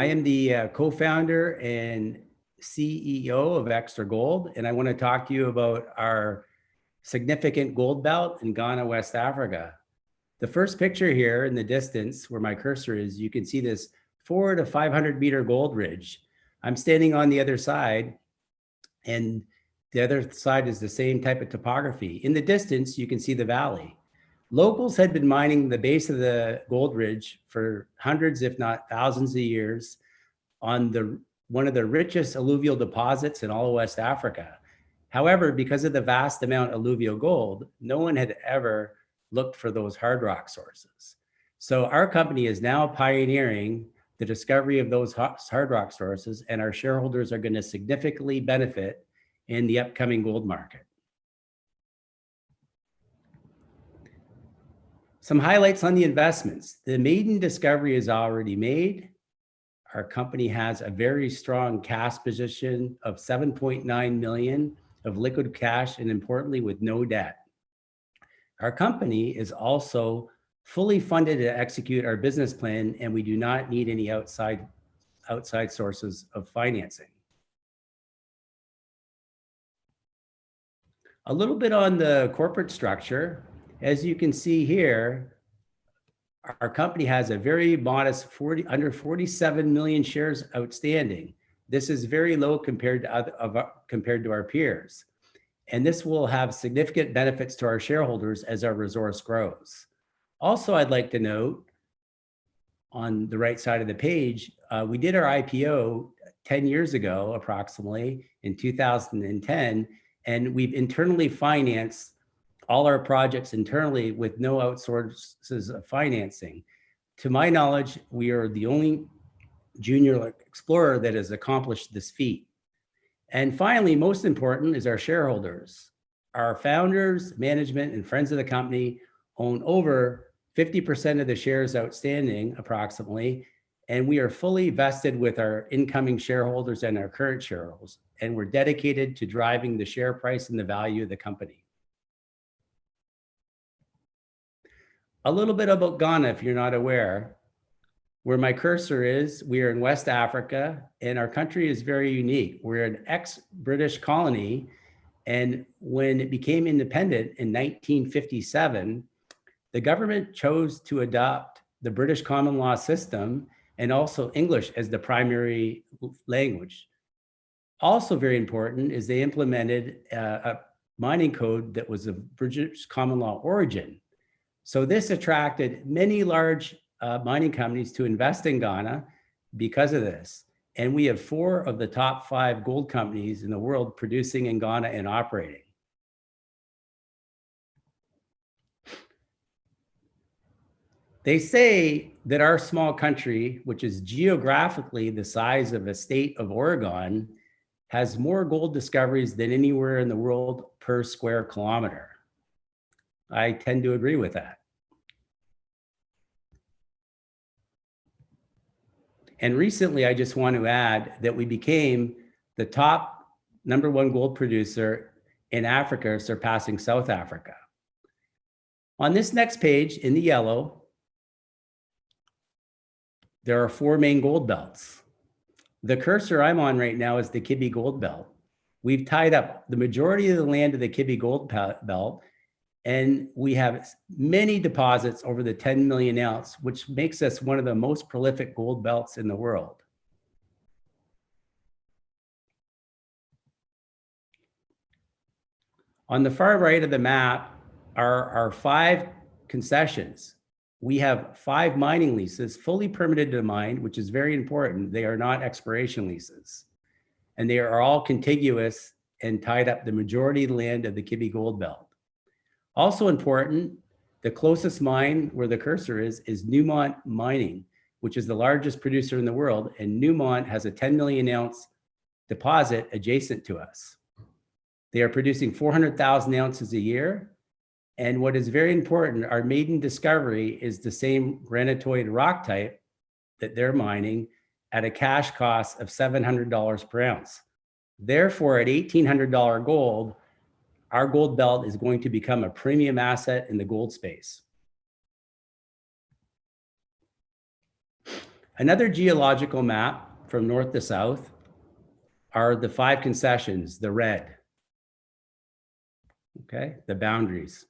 I am the co-founder and CEO of Xtra-Gold, and I want to talk to you about our significant gold belt in Ghana, West Africa. The first picture here in the distance where my cursor is, you can see this 400 to 500 meter gold ridge. I'm standing on the other side, and the other side is the same type of topography. In the distance, you can see the valley. Locals had been mining the base of the gold ridge for hundreds, if not thousands of years on one of the richest alluvial deposits in all of West Africa. However, because of the vast amount of alluvial gold, no one had ever looked for those hard rock sources. So our company is now pioneering the discovery of those hard rock sources, and our shareholders are going to significantly benefit in the upcoming gold market. Some highlights on the investments. The Maiden discovery is already made. Our company has a very strong cash position of 7.9 million of liquid cash, and importantly, with no debt. Our company is also fully funded to execute our business plan, and we do not need any outside sources of financing. A little bit on the corporate structure. As you can see here, our company has a very modest under 47 million shares outstanding. This is very low compared to our peers. And this will have significant benefits to our shareholders as our resource grows. Also, I'd like to note on the right side of the page, we did our IPO 10 years ago, approximately in 2010, and we've internally financed all our projects internally with no outsources of financing. To my knowledge, we are the only junior explorer that has accomplished this feat. And finally, most important is our shareholders. Our founders, management, and friends of the company own over 50% of the shares outstanding, approximately, and we are fully vested with our incoming shareholders and our current shareholders, and we're dedicated to driving the share price and the value of the company. A little bit about Ghana, if you're not aware. Where my cursor is, we are in West Africa, and our country is very unique. We're an ex-British colony, and when it became independent in 1957, the government chose to adopt the British common law system and also English as the primary language. Also very important is they implemented a mining code that was of British common law origin. So this attracted many large mining companies to invest in Ghana because of this. And we have 4 of the top 5 gold companies in the world producing in Ghana and operating. They say that our small country, which is geographically the size of a state of Oregon, has more gold discoveries than anywhere in the world per square kilometer. I tend to agree with that. And recently, I just want to add that we became the top #1 gold producer in Africa, surpassing South Africa. On this next page in the yellow, there are 4 main gold belts. The cursor I'm on right now is the Kibi Gold Belt. We've tied up the majority of the land of the Kibi Gold Belt, and we have many deposits over the 10 million ounce, which makes us one of the most prolific gold belts in the world. On the far right of the map are our 5 concessions. We have 5 mining leases fully permitted to mine, which is very important. They are not exploration leases, and they are all contiguous and tied up the majority of the land of the Kibi Gold Belt. Also important, the closest mine where the cursor is Newmont Mining, which is the largest producer in the world, and Newmont has a 10 million ounce deposit adjacent to us. They are producing 400,000 ounces a year. And what is very important, our Maiden discovery is the same granitoid rock type that they're mining at a cash cost of $700 per ounce. Therefore, at $1,800 gold, our gold belt is going to become a premium asset in the gold space. Another geological map from north to south are the 5 concessions, the red, okay, the boundaries.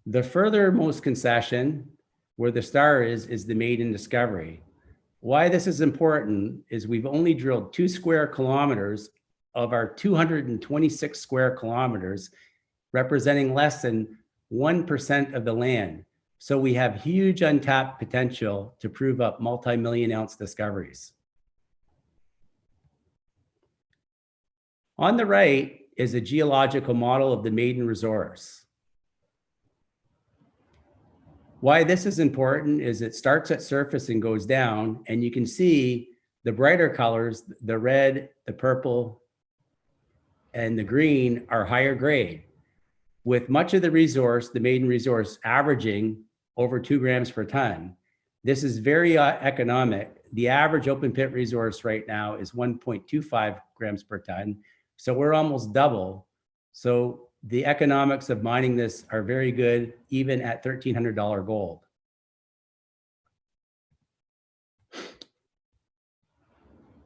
The furthermost concession, where the star is the Maiden discovery. Why this is important is we've only drilled 2 square kilometers of our 226 square kilometers, representing less than 1% of the land. So we have huge untapped potential to prove up multi-million ounce discoveries. On the right is a geological model of the Maiden resource. Why this is important is it starts at surface and goes down, and you can see the brighter colors, the red, the purple, and the green are higher grade, with much of the resource, the Maiden resource, averaging over 2 grams per ton. This is very economic. The average open pit resource right now is 1.25 grams per ton. So we're almost double. So the economics of mining this are very good, even at $1,300 gold.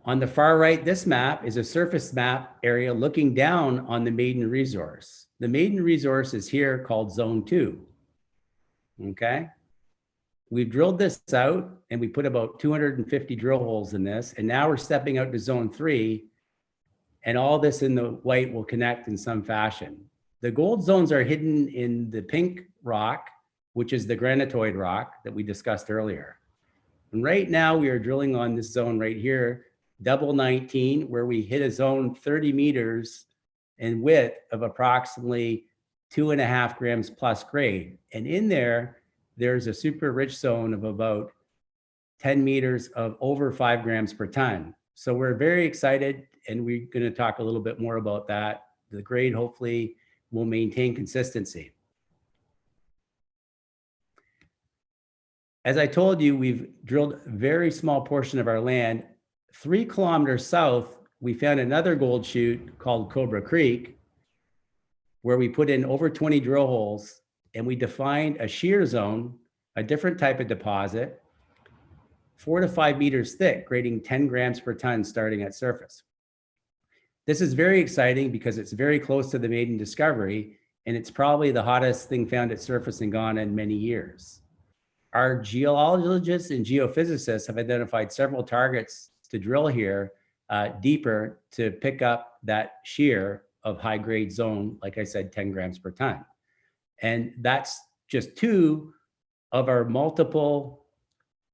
On the far right, this map is a surface map area looking down on the Maiden resource. The Maiden resource is here called Zone 2, okay? We've drilled this out and we put about 250 drill holes in this, and now we're stepping out to Zone 3, and all this in the white will connect in some fashion. The gold zones are hidden in the pink rock, which is the granitoid rock that we discussed earlier. And right now we are drilling on this zone right here, double 19, where we hit a zone 30 meters in width of approximately 2.5 grams plus grade. And in there, there's a super rich zone of about 10 meters of over 5 grams per ton. So we're very excited, and we're going to talk a little bit more about that. The grade hopefully will maintain consistency. As I told you, we've drilled a very small portion of our land. 3 kilometers south, we found another gold chute called Cobra Creek, where we put in over 20 drill holes, and we defined a shear zone, a different type of deposit, 4 to 5 meters thick, grading 10 grams per ton starting at surface. This is very exciting because it's very close to the Maiden discovery, and it's probably the hottest thing found at surface in Ghana in many years. Our geologists and geophysicists have identified several targets to drill here deeper to pick up that shear of high grade zone, like I said, 10 grams per ton. And that's just 2 of our multiple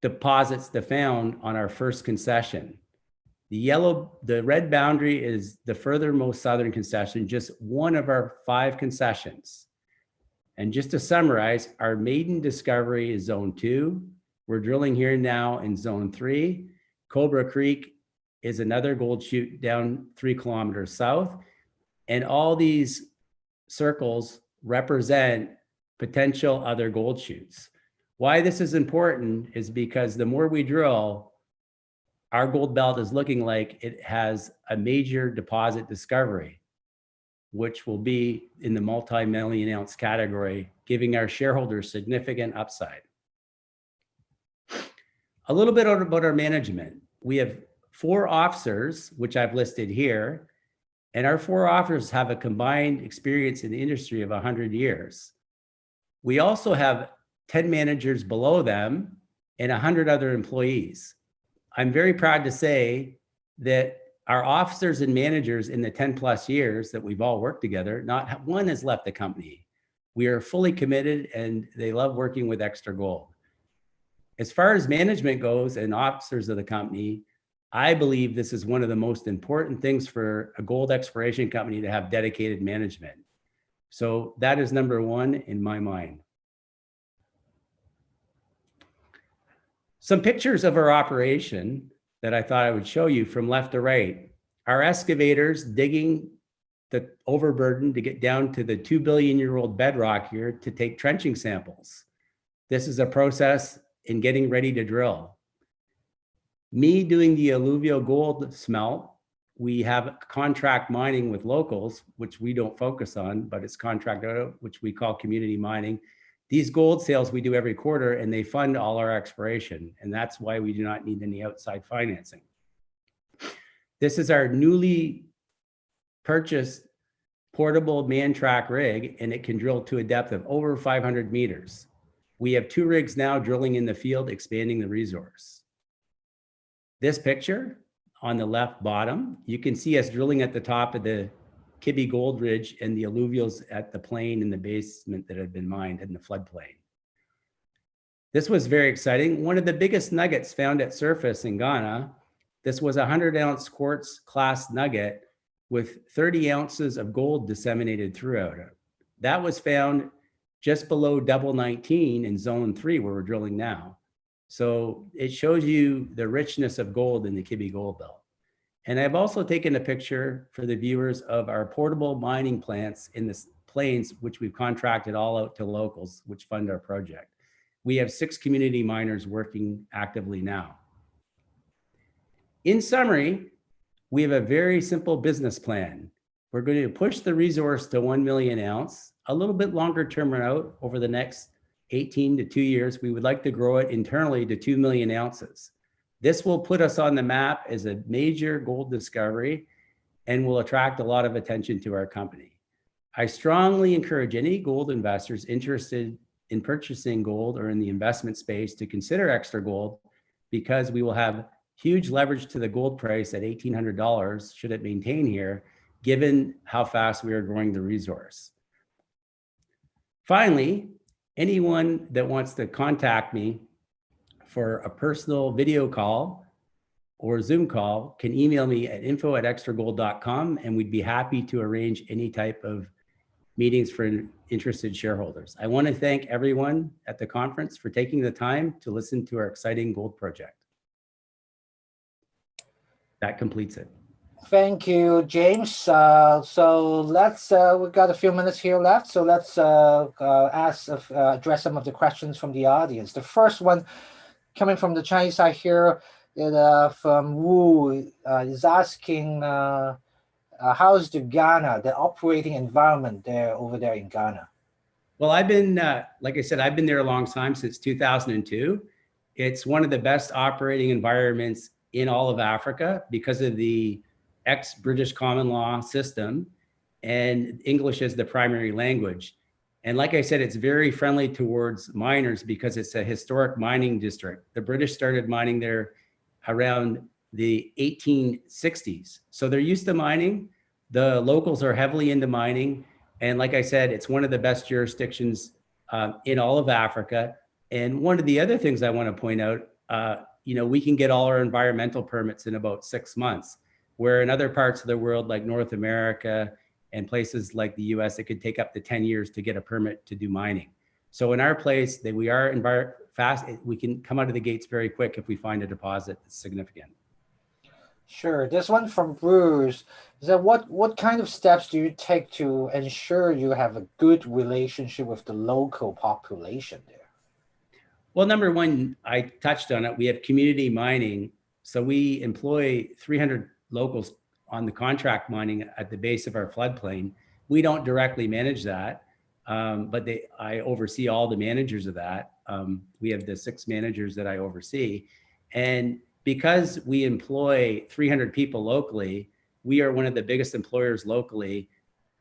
deposits that found on our first concession. The red boundary is the furthermost southern concession, just 1 of our 5 concessions. And just to summarize, our Maiden discovery is Zone 2. We're drilling here now in Zone 3. Cobra Creek is another gold chute down 3 kilometers south. And all these circles represent potential other gold chutes. Why this is important is because the more we drill, our gold belt is looking like it has a major deposit discovery, which will be in the multi-million ounce category, giving our shareholders significant upside. A little bit about our management. We have 4 officers, which I've listed here, and our 4 officers have a combined experience in the industry of 100 years. We also have 10 managers below them and 100 other employees. I'm very proud to say that our officers and managers in the 10 plus years that we've all worked together, not one has left the company. We are fully committed and they love working with Xtra-Gold. As far as management goes and officers of the company, I believe this is one of the most important things for a gold exploration company to have dedicated management. So that is number 1 in my mind. Some pictures of our operation that I thought I would show you from left to right. Our excavators digging the overburden to get down to the 2 billion year old bedrock here to take trenching samples. This is a process in getting ready to drill. Me doing the alluvial gold smelt. We have contract mining with locals, which we don't focus on, but it's contract out, which we call community mining, These gold sales we do every quarter, and they fund all our exploration. And that's why we do not need any outside financing. This is our newly purchased portable man-track rig, and it can drill to a depth of over 500 meters. We have 2 rigs now drilling in the field, expanding the resource. This picture on the left bottom, you can see us drilling at the top of the Kibi Gold Ridge and the alluvials at the plain in the basement that had been mined in the floodplain. This was very exciting. One of the biggest nuggets found at surface in Ghana. This was a 100-ounce quartz class nugget with 30 ounces of gold disseminated throughout it. That was found just below double 19 in zone 3 where we're drilling now. So it shows you the richness of gold in the Kibi Gold Belt. And I've also taken a picture for the viewers of our portable mining plants in the plains, which we've contracted all out to locals, which fund our project. We have 6 community miners working actively now. In summary, we have a very simple business plan. We're going to push the resource to 1 million ounce, a little bit longer term out over the next 18 to 2 years. We would like to grow it internally to 2 million ounces. This will put us on the map as a major gold discovery and will attract a lot of attention to our company. I strongly encourage any gold investors interested in purchasing gold or in the investment space to consider Xtra-Gold, because we will have huge leverage to the gold price at $1,800 should it maintain here, given how fast we are growing the resource. Finally, anyone that wants to contact me for a personal video call or Zoom call can email me at info@xtragold.com, and we'd be happy to arrange any type of meetings for interested shareholders. I want to thank everyone at the conference for taking the time to listen to our exciting gold project. That completes it. Thank you, James. So let's, we've got a few minutes here left. So let's address some of the questions from the audience. The first one coming from the Chinese side here, from Wu, is asking, how's the Ghana, the operating environment over there in Ghana? Well, I've been, like I said, I've been there a long time, since 2002. It's one of the best operating environments in all of Africa because of the ex-British common law system and English as the primary language. And like I said, it's very friendly towards miners because it's a historic mining district. The British started mining there around the 1860s. So they're used to mining. The locals are heavily into mining. And like I said, it's one of the best jurisdictions in all of Africa. And one of the other things I want to point out, we can get all our environmental permits in about 6 months, where in other parts of the world, like North America and places like the US, it could take up to 10 years to get a permit to do mining. So in our place, we are fast. We can come out of the gates very quick if we find a deposit that's significant. Sure. This one from Bruce is that what kind of steps do you take to ensure you have a good relationship with the local population there? Well, number one, I touched on it. We have community mining. So we employ 300 locals on the contract mining at the base of our floodplain. We don't directly manage that, but I oversee all the managers of that. We have the 6 managers that I oversee. And because we employ 300 people locally, we are one of the biggest employers locally,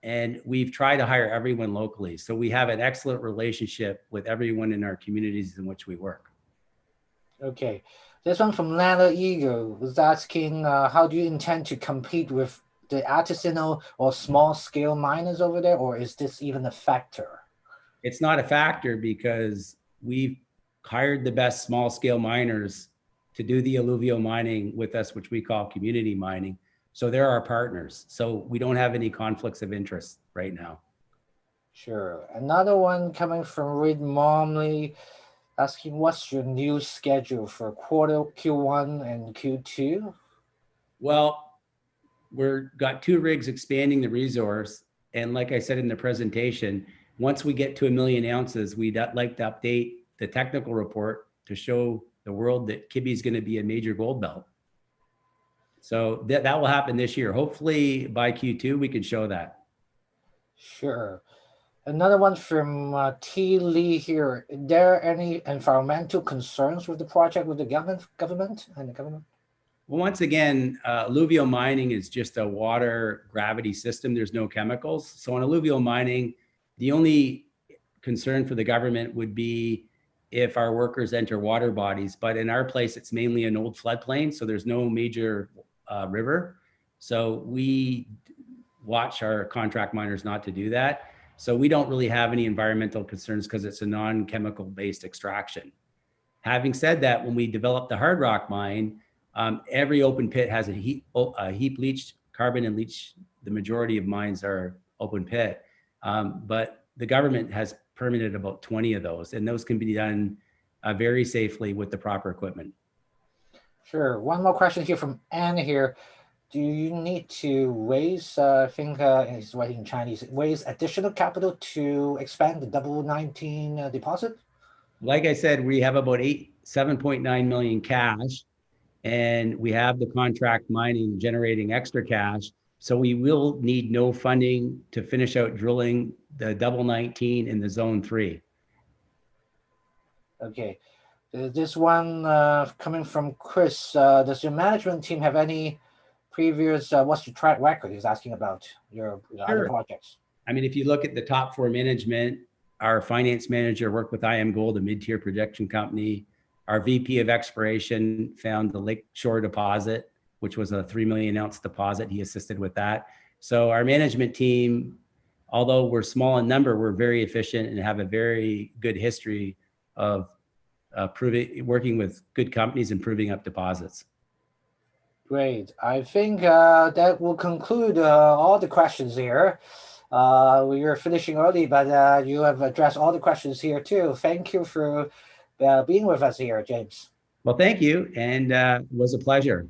and we've tried to hire everyone locally. So we have an excellent relationship with everyone in our communities in which we work. Okay. This one from Lana Eagle was asking, how do you intend to compete with the artisanal or small scale miners over there, or is this even a factor? It's not a factor because we've hired the best small scale miners to do the alluvial mining with us, which we call community mining. So they're our partners. So we don't have any conflicts of interest right now. Sure. Another one coming from Reed Momley, asking what's your new schedule for quarter Q1 and Q2? Well, we've got 2 rigs expanding the resource. And like I said in the presentation, once we get to 1 million ounces, we'd like to update the technical report to show the world that Kibi is going to be a major gold belt. So that will happen this year. Hopefully by Q2, we can show that. Sure. Another one from T. Lee here. Are there any environmental concerns with the project with the government and the government? Well, once again, alluvial mining is just a water gravity system. There's no chemicals. So on alluvial mining, the only concern for the government would be if our workers enter water bodies. But in our place, it's mainly an old floodplain, so there's no major river. So we watch our contract miners not to do that. So we don't really have any environmental concerns because it's a non-chemical based extraction. Having said that, when we developed the hard rock mine, every open pit has a heap leached carbon and leach. The majority of mines are open pit, but the government has permitted about 20 of those, and those can be done very safely with the proper equipment. Sure. One more question here from Anne here. Do you need to raise, I think it's writing in Chinese, raise additional capital to expand the 19 deposit? Like I said, we have about 7.9 million cash, and we have the contract mining generating extra cash. So we will need no funding to finish out drilling the 19 in the zone 3. Okay. This one coming from Chris. Does your management team have any previous, what's your track record? He's asking about your other projects. I mean, if you look at the top 4 management, our finance manager worked with Akyem Gold, a mid-tier projection company. Our VP of exploration found the Longshore deposit, which was a 3 million ounce deposit. He assisted with that. So our management team, although we're small in number, we're very efficient and have a very good history of working with good companies and proving up deposits. Great. I think that will conclude all the questions here. We were finishing early, but you have addressed all the questions here too. Thank you for being with us here, James. Well, thank you, and it was a pleasure.